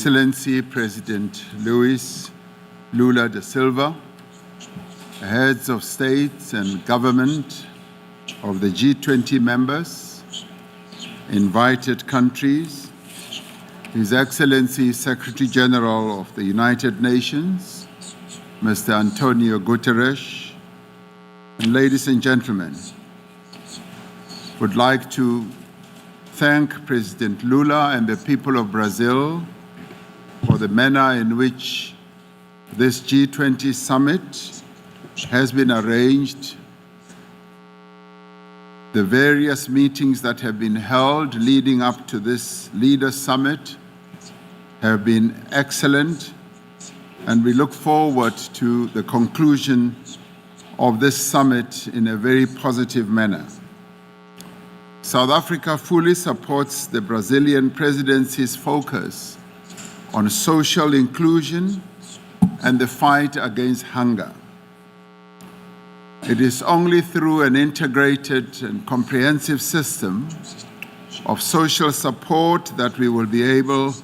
Excellency President Luis Lula da Silva, heads of states and government of the G20 members, invited countries, His Excellency Secretary General of the United Nations, Mr. Antonio Guterres, and ladies and gentlemen, would like to thank President Lula and the people of Brazil for the manner in which this G20 summit has been arranged, the various meetings that have been held leading up to this Leaders' Summit have been excellent, and we look forward to the conclusion of this summit in a very positive manner. South Africa fully supports the Brazilian presidency's focus on social inclusion and the fight against hunger. It is only through an integrated and comprehensive system of social support that we will be able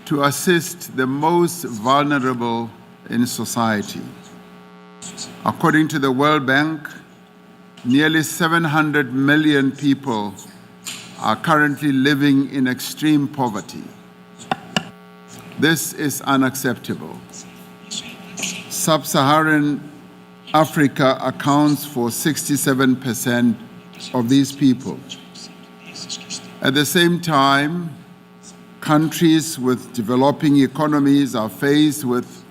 to assist the most vulnerable in society. According to the World Bank, nearly 700 million people are currently living in extreme poverty. This is unacceptable. Sub-Saharan Africa accounts for 67% of these people. At the same time, countries with developing economies are faced with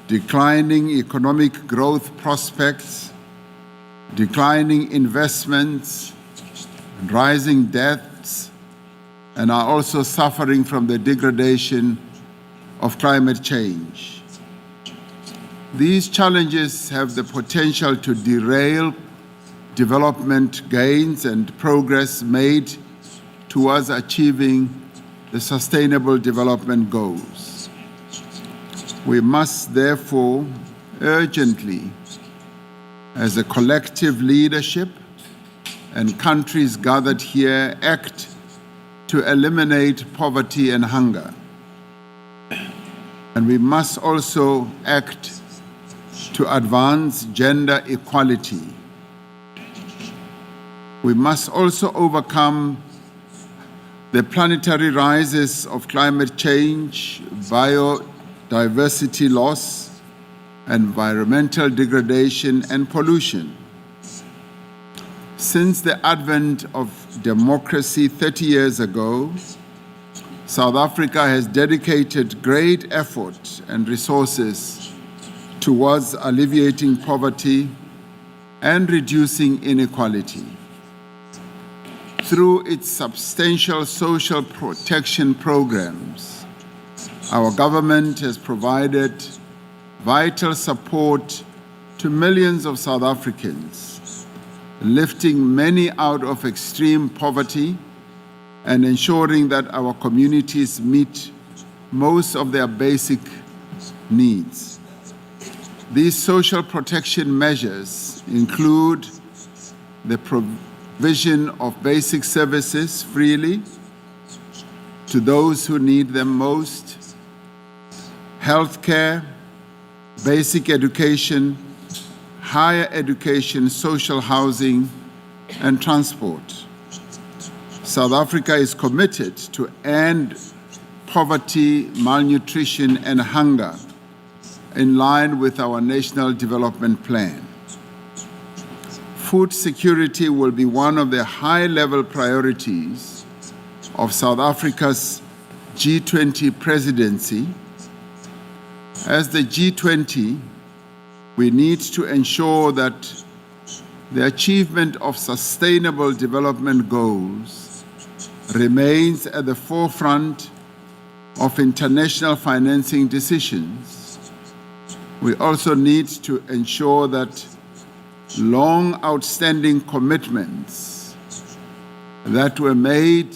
declining economic growth prospects, declining investments, and rising debts, and are also suffering from the degradation of climate change. These challenges have the potential to derail development gains and progress made towards achieving the Sustainable Development Goals. We must therefore urgently, as a collective leadership and countries gathered here, act to eliminate poverty and hunger. And we must also act to advance gender equality. We must also overcome the planetary rises of climate change, biodiversity loss, environmental degradation, and pollution. Since the advent of democracy 30 years ago, South Africa has dedicated great effort and resources towards alleviating poverty and reducing inequality. Through its substantial social protection programs, our government has provided vital support to millions of South Africans, lifting many out of extreme poverty and ensuring that our communities meet most of their basic needs. These social protection measures include the provision of basic services freely to those who need them most, healthcare, basic education, higher education, social housing, and transport. South Africa is committed to end poverty, malnutrition, and hunger in line with our National Development Plan. Food security will be one of the high-level priorities of South Africa's G20 presidency. As the G20, we need to ensure that the achievement of sustainable development goals remains at the forefront of international financing decisions. We also need to ensure that long outstanding commitments that were made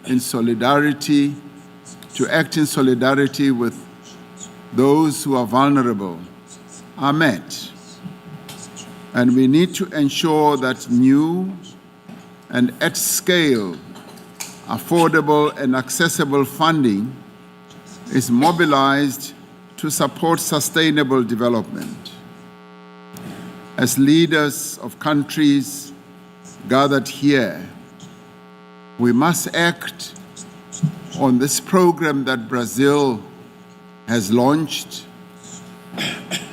in solidarity, to act in solidarity with those who are vulnerable, are met. And we need to ensure that new and at scale affordable and accessible funding is mobilized to support sustainable development. As leaders of countries gathered here, we must act on this program that Brazil has launched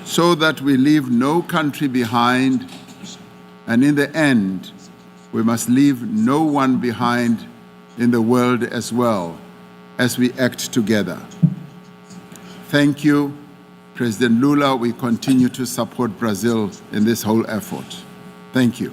so that we leave no country behind, and in the end, we must leave no one behind in the world as well as we act together. Thank you, President Lula. We continue to support Brazil in this whole effort. Thank you.